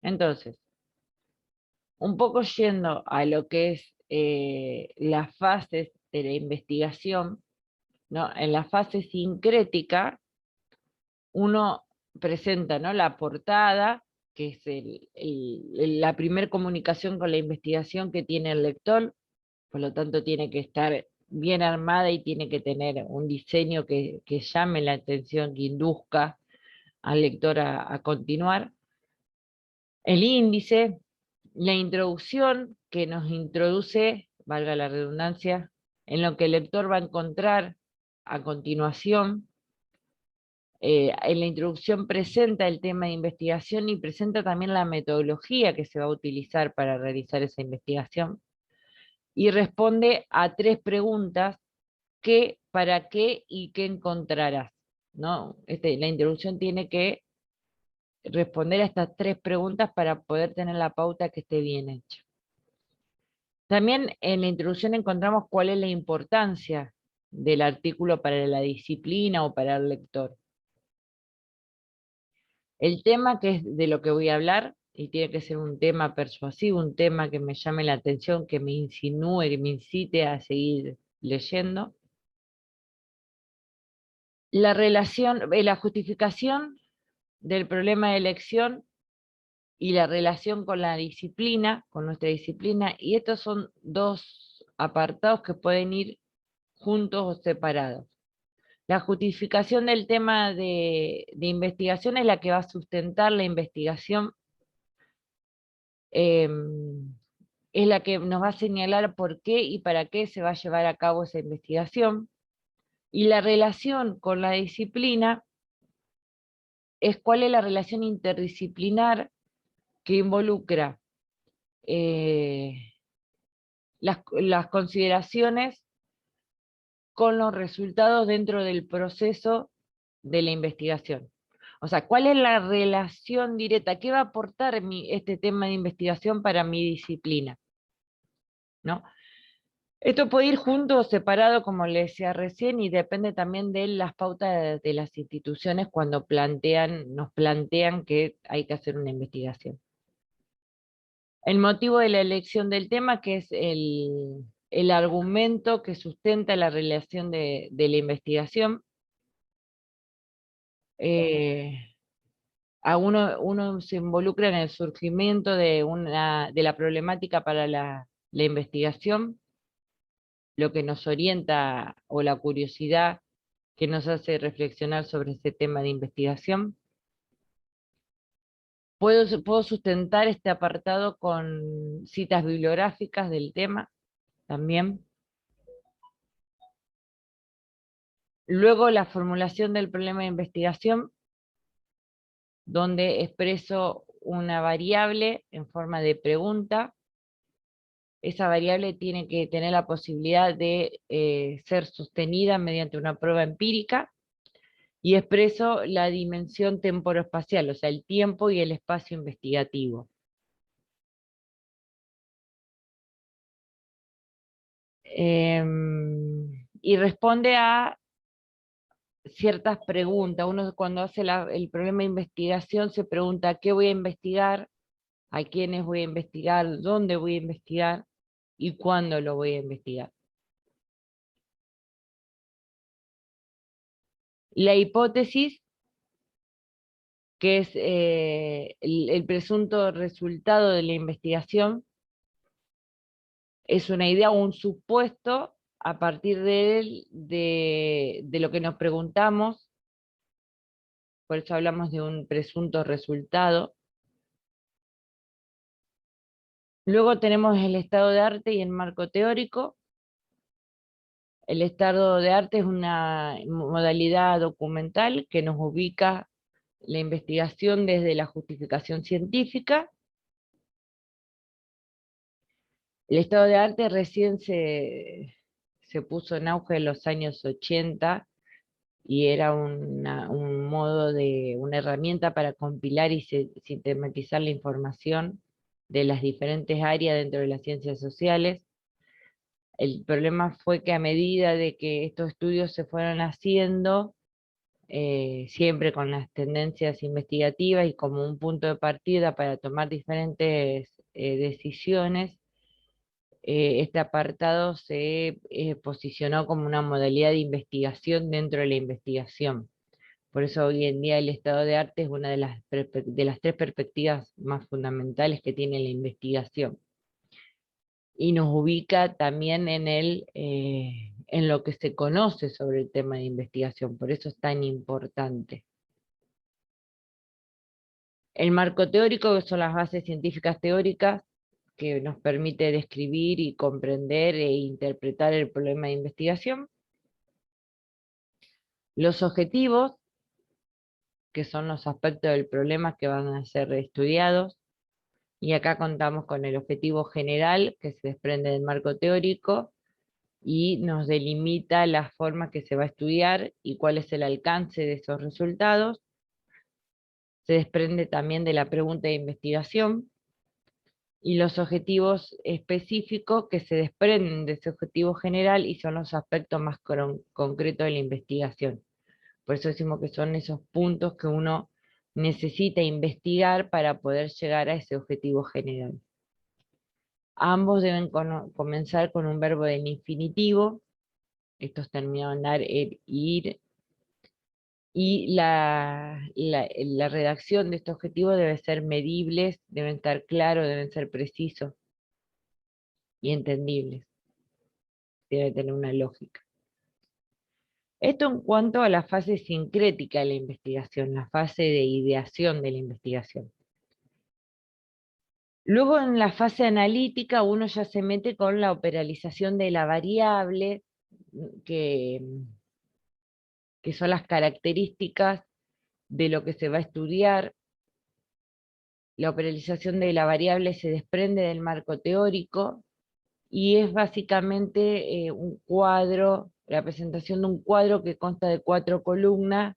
Entonces, un poco yendo a lo que es las fases de la investigación, ¿no? En la fase sincrética, uno presenta, ¿no?, la portada, que es la primera comunicación con la investigación que tiene el lector, por lo tanto tiene que estar bien armada y tiene que tener un diseño que llame la atención, que induzca al lector a continuar. El índice, la introducción que nos introduce, valga la redundancia, en lo que el lector va a encontrar a continuación. En la introducción presenta el tema de investigación y presenta también la metodología que se va a utilizar para realizar esa investigación. Y responde a 3 preguntas: ¿qué, para qué y qué encontrarás? ¿No? La introducción tiene que responder a estas 3 preguntas para poder tener la pauta que esté bien hecha. También en la introducción encontramos cuál es la importancia del artículo para la disciplina o para el lector. El tema que es de lo que voy a hablar, y tiene que ser un tema persuasivo, un tema que me llame la atención, que me insinúe, que me incite a seguir leyendo. La relación, la justificación del problema de elección y la relación con la disciplina, con nuestra disciplina, y estos son 2 apartados que pueden ir juntos o separados. La justificación del tema de investigación es la que va a sustentar la investigación, es la que nos va a señalar por qué y para qué se va a llevar a cabo esa investigación. Y la relación con la disciplina es cuál es la relación interdisciplinar que involucra las consideraciones con los resultados dentro del proceso de la investigación. O sea, ¿cuál es la relación directa? ¿Qué va a aportar este tema de investigación para mi disciplina? ¿No? Esto puede ir junto o separado, como le decía recién, y depende también de las pautas de las instituciones cuando nos plantean que hay que hacer una investigación. El motivo de la elección del tema, que es el argumento que sustenta la relación de la investigación. Uno se involucra en el surgimiento de la problemática para la investigación, lo que nos orienta, o la curiosidad que nos hace reflexionar sobre ese tema de investigación. Puedo sustentar este apartado con citas bibliográficas del tema también. Luego, la formulación del problema de investigación, donde expreso una variable en forma de pregunta. Esa variable tiene que tener la posibilidad de ser sostenida mediante una prueba empírica, y expreso la dimensión temporoespacial, o sea, el tiempo y el espacio investigativo. Y responde a ciertas preguntas. Uno, cuando hace el problema de investigación, se pregunta: ¿qué voy a investigar? ¿A quiénes voy a investigar? ¿Dónde voy a investigar? ¿Y cuándo lo voy a investigar? La hipótesis, que es el presunto resultado de la investigación, es una idea o un supuesto a partir de lo que nos preguntamos, por eso hablamos de un presunto resultado. Luego tenemos el estado de arte y el marco teórico. El estado de arte es una modalidad documental que nos ubica la investigación desde la justificación científica. El estado de arte recién se puso en auge en los años 80 y era un modo una herramienta para compilar y sistematizar la información de las diferentes áreas dentro de las ciencias sociales. El problema fue que a medida de que estos estudios se fueron haciendo, siempre con las tendencias investigativas y como un punto de partida para tomar diferentes decisiones. Este apartado se posicionó como una modalidad de investigación dentro de la investigación. Por eso hoy en día el estado de arte es una de las tres perspectivas más fundamentales que tiene la investigación. Y nos ubica también en lo que se conoce sobre el tema de investigación, por eso es tan importante. El marco teórico, que son las bases científicas teóricas, que nos permite describir y comprender e interpretar el problema de investigación. Los objetivos, que son los aspectos del problema que van a ser estudiados. Y acá contamos con el objetivo general, que se desprende del marco teórico, y nos delimita la forma que se va a estudiar y cuál es el alcance de esos resultados. Se desprende también de la pregunta de investigación, y los objetivos específicos que se desprenden de ese objetivo general y son los aspectos más concretos de la investigación. Por eso decimos que son esos puntos que uno necesita investigar para poder llegar a ese objetivo general. Ambos deben comenzar con un verbo del infinitivo, estos terminados en ar, er, ir, y la redacción de estos objetivos debe ser medibles, deben estar claros, deben ser precisos y entendibles, debe tener una lógica. Esto en cuanto a la fase sincrética de la investigación, la fase de ideación de la investigación. Luego en la fase analítica uno ya se mete con la operalización de la variable, que, que son las características de lo que se va a estudiar. La operalización de la variable se desprende del marco teórico y es básicamente un cuadro, la presentación de un cuadro que consta de 4 columnas,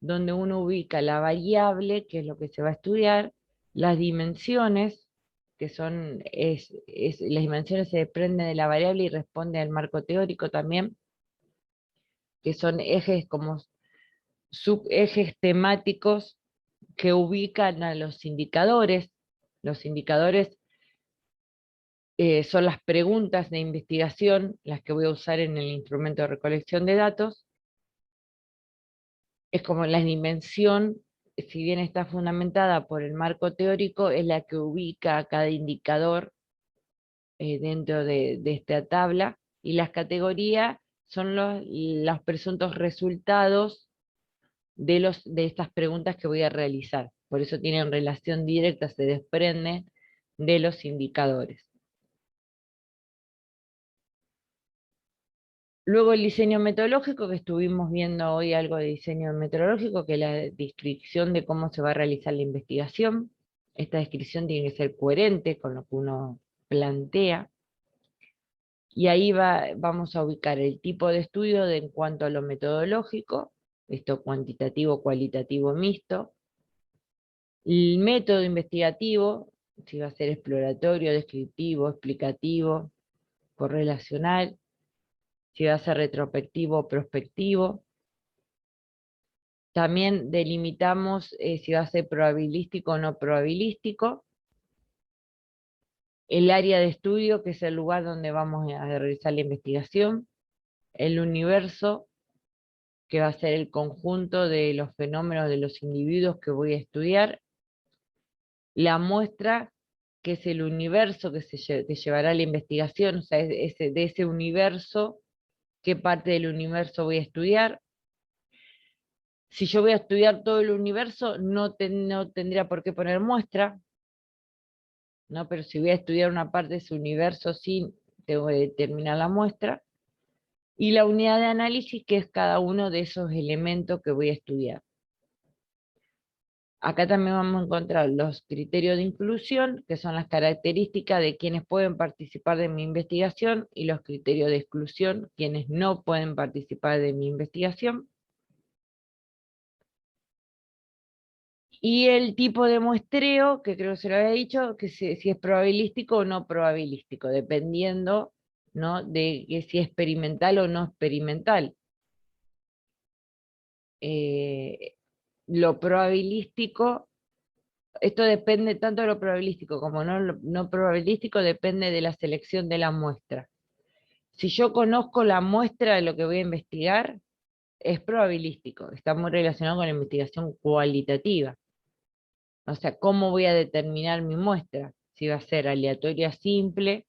donde uno ubica la variable, que es lo que se va a estudiar, las dimensiones, que las dimensiones se desprenden de la variable y responden al marco teórico también, que son ejes como subejes temáticos que ubican a los indicadores. Los indicadores son las preguntas de investigación, las que voy a usar en el instrumento de recolección de datos. Es como la dimensión, si bien está fundamentada por el marco teórico, es la que ubica a cada indicador dentro de esta tabla, y las categorías son los presuntos resultados de estas preguntas que voy a realizar. Por eso tienen relación directa, se desprende de los indicadores. Luego el diseño metodológico, que estuvimos viendo hoy algo de diseño metodológico, que es la descripción de cómo se va a realizar la investigación. Esta descripción tiene que ser coherente con lo que uno plantea. Y ahí vamos a ubicar el tipo de estudio en cuanto a lo metodológico, esto cuantitativo, cualitativo, mixto. El método investigativo, si va a ser exploratorio, descriptivo, explicativo, correlacional, si va a ser retrospectivo o prospectivo. También delimitamos si va a ser probabilístico o no probabilístico. El área de estudio, que es el lugar donde vamos a realizar la investigación. El universo, que va a ser el conjunto de los fenómenos de los individuos que voy a estudiar. La muestra, que es el universo que llevará la investigación, o sea, de ese universo, qué parte del universo voy a estudiar. Si yo voy a estudiar todo el universo, no tendría por qué poner muestra, ¿no? Pero si voy a estudiar una parte de ese universo, sí, tengo que determinar la muestra. Y la unidad de análisis, que es cada uno de esos elementos que voy a estudiar. Acá también vamos a encontrar los criterios de inclusión, que son las características de quienes pueden participar de mi investigación, y los criterios de exclusión, quienes no pueden participar de mi investigación. Y el tipo de muestreo, que creo que se lo había dicho, que si es probabilístico o no probabilístico, dependiendo, ¿no?, de que si es experimental o no experimental. lo probabilístico, esto depende tanto de lo probabilístico como no probabilístico, depende de la selección de la muestra. Si yo conozco la muestra de lo que voy a investigar, es probabilístico, está muy relacionado con la investigación cualitativa. O sea, ¿cómo voy a determinar mi muestra? Si va a ser aleatoria simple,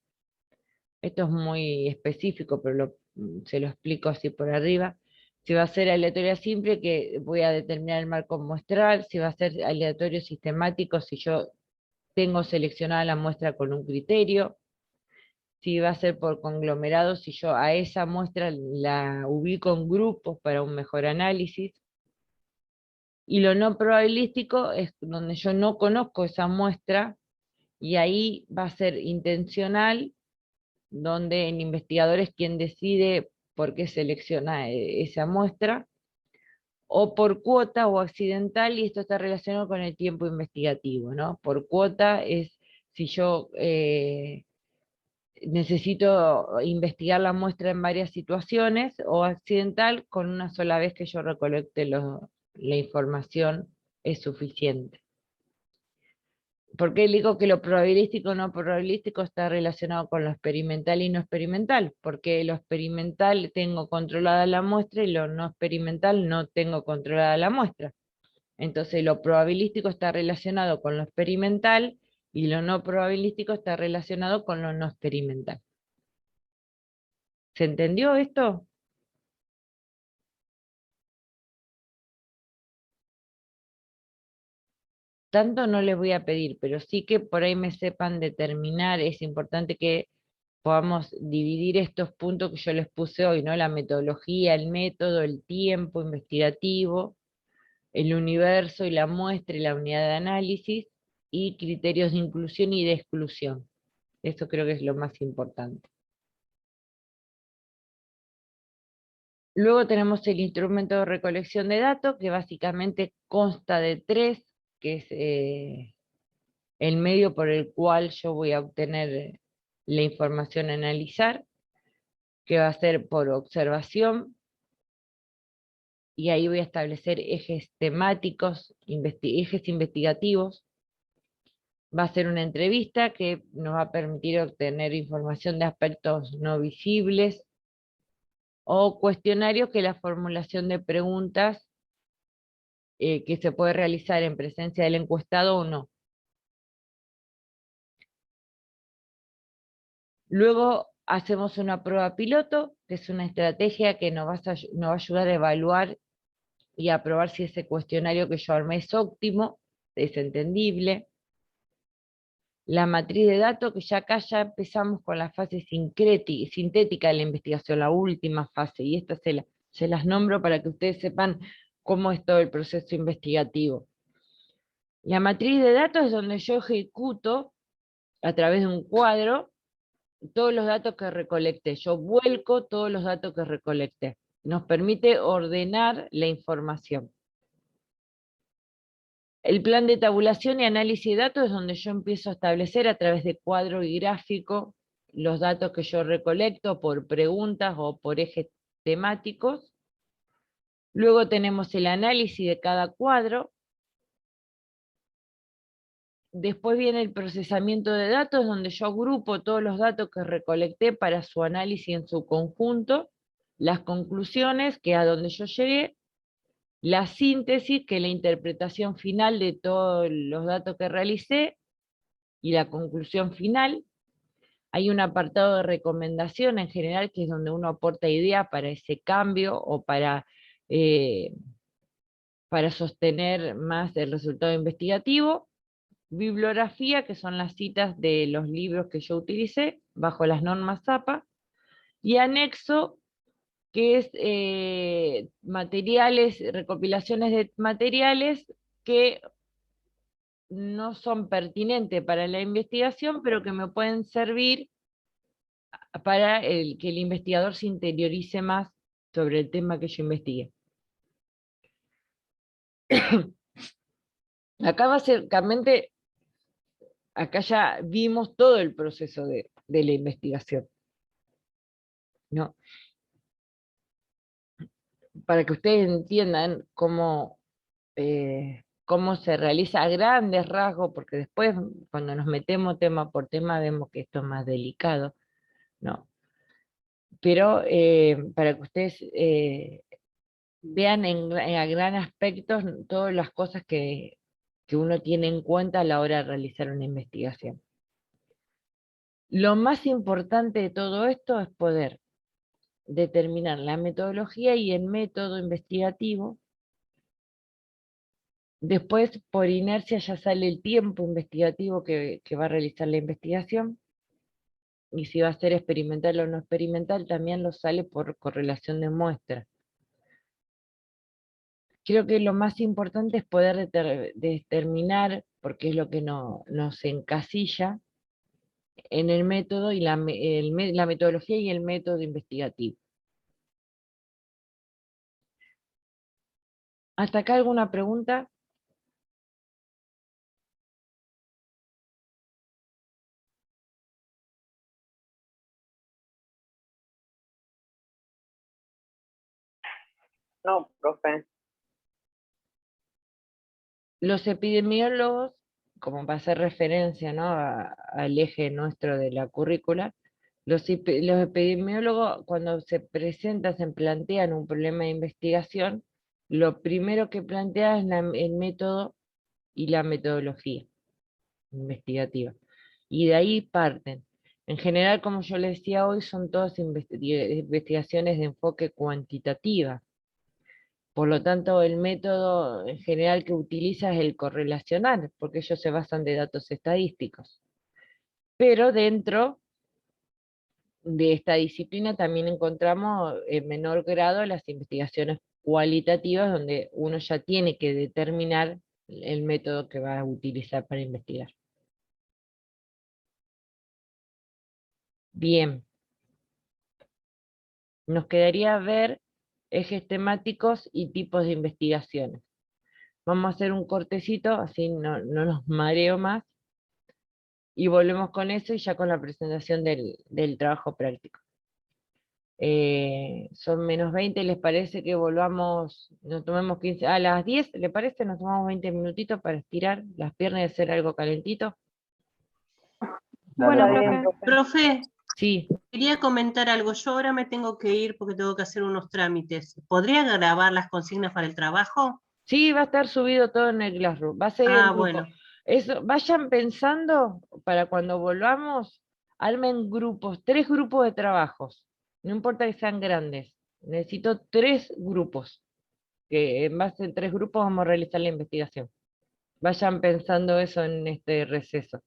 esto es muy específico, pero se lo explico así por arriba. Si va a ser aleatoria simple, que voy a determinar el marco muestral. Si va a ser aleatorio sistemático, si yo tengo seleccionada la muestra con un criterio. Si va a ser por conglomerado, si yo a esa muestra la ubico en grupos para un mejor análisis. Y lo no probabilístico es donde yo no conozco esa muestra y ahí va a ser intencional, donde el investigador es quien decide por qué selecciona esa muestra, o por cuota o accidental, y esto está relacionado con el tiempo investigativo, ¿no? Por cuota es si yo necesito investigar la muestra en varias situaciones, o accidental, con una sola vez que yo recolecte la información es suficiente. ¿Por qué digo que lo probabilístico no probabilístico está relacionado con lo experimental y no experimental? Porque lo experimental tengo controlada la muestra y lo no experimental no tengo controlada la muestra. Entonces lo probabilístico está relacionado con lo experimental y lo no probabilístico está relacionado con lo no experimental. ¿Se entendió esto? Tanto no les voy a pedir, pero sí que por ahí me sepan determinar. Es importante que podamos dividir estos puntos que yo les puse hoy, ¿no? La metodología, el método, el tiempo investigativo, el universo y la muestra y la unidad de análisis, y criterios de inclusión y de exclusión. Eso creo que es lo más importante. Luego tenemos el instrumento de recolección de datos, que básicamente consta de tres, que es el medio por el cual yo voy a obtener la información a analizar, que va a ser por observación, y ahí voy a establecer ejes temáticos, ejes investigativos. Va a ser una entrevista que nos va a permitir obtener información de aspectos no visibles, o cuestionarios, que es la formulación de preguntas que se puede realizar en presencia del encuestado o no. Luego hacemos una prueba piloto, que es una estrategia que nos va a ayudar a evaluar y a probar si ese cuestionario que yo armé es óptimo, es entendible. La matriz de datos, que ya acá ya empezamos con la fase sintética de la investigación, la última fase, y esta se las nombro para que ustedes sepan cómo es todo el proceso investigativo. La matriz de datos es donde yo ejecuto a través de un cuadro todos los datos que recolecté. Yo vuelco todos los datos que recolecté. Nos permite ordenar la información. El plan de tabulación y análisis de datos es donde yo empiezo a establecer a través de cuadro y gráfico los datos que yo recolecto por preguntas o por ejes temáticos. Luego tenemos el análisis de cada cuadro. Después viene el procesamiento de datos, donde yo agrupo todos los datos que recolecté para su análisis en su conjunto, las conclusiones, que es a donde yo llegué, la síntesis, que es la interpretación final de todos los datos que realicé, y la conclusión final. Hay un apartado de recomendación en general, que es donde uno aporta ideas para ese cambio o eh, para sostener más el resultado investigativo. Bibliografía, que son las citas de los libros que yo utilicé bajo las normas APA, y anexo, que es materiales, recopilaciones de materiales que no son pertinentes para la investigación, pero que me pueden servir para que el investigador se interiorice más sobre el tema que yo investigué. Acá básicamente, acá ya vimos todo el proceso de la investigación, ¿no? para que ustedes entiendan cómo se realiza a grandes rasgos, porque después cuando nos metemos tema por tema vemos que esto es más delicado, ¿no? Pero para que ustedes vean a gran aspectos todas las cosas que uno tiene en cuenta a la hora de realizar una investigación. Lo más importante de todo esto es poder determinar la metodología y el método investigativo. Después, por inercia, ya sale el tiempo investigativo que va a realizar la investigación. Y si va a ser experimental o no experimental, también lo sale por correlación de muestras. Creo que lo más importante es poder determinar, porque es lo que nos encasilla en el método y la metodología y el método investigativo. ¿Hasta acá alguna pregunta? No, profe. Los epidemiólogos, como para hacer referencia, ¿no?, al eje nuestro de la currícula, los epidemiólogos cuando se presentan, se plantean un problema de investigación, lo primero que plantean es el método y la metodología investigativa. Y de ahí parten. En general, como yo les decía hoy, son todas investigaciones de enfoque cuantitativa. Por lo tanto, el método en general que utiliza es el correlacional, porque ellos se basan de datos estadísticos. Pero dentro de esta disciplina también encontramos en menor grado las investigaciones cualitativas, donde uno ya tiene que determinar el método que va a utilizar para investigar. Bien, nos quedaría ver ejes temáticos y tipos de investigaciones. Vamos a hacer un cortecito, así no nos mareo más, y volvemos con eso y ya con la presentación del trabajo práctico. Son -20, ¿les parece que volvamos, nos tomemos 15, a las 10, ¿le parece? Nos tomamos 20 minutitos para estirar las piernas y hacer algo calentito. Bueno, Está bien, profe. profe. Sí, Quería comentar algo. Yo ahora me tengo que ir porque tengo que hacer unos trámites. ¿Podría grabar las consignas para el trabajo? sí, va a estar subido todo en el Classroom, va a ser en grupo. Bueno. Eso, vayan pensando para cuando volvamos, armen grupos, 3 grupos de trabajos, no importa que sean grandes, necesito 3 grupos, que en base a 3 grupos vamos a realizar la investigación. Vayan pensando eso en este receso.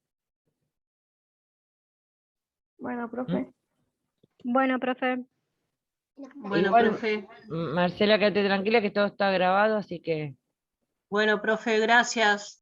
Bueno, ¿Mm? profe. Bueno, profe. Bueno, Igual, profe. Marcela, quédate tranquila que todo está grabado, así que... Bueno, profe, gracias.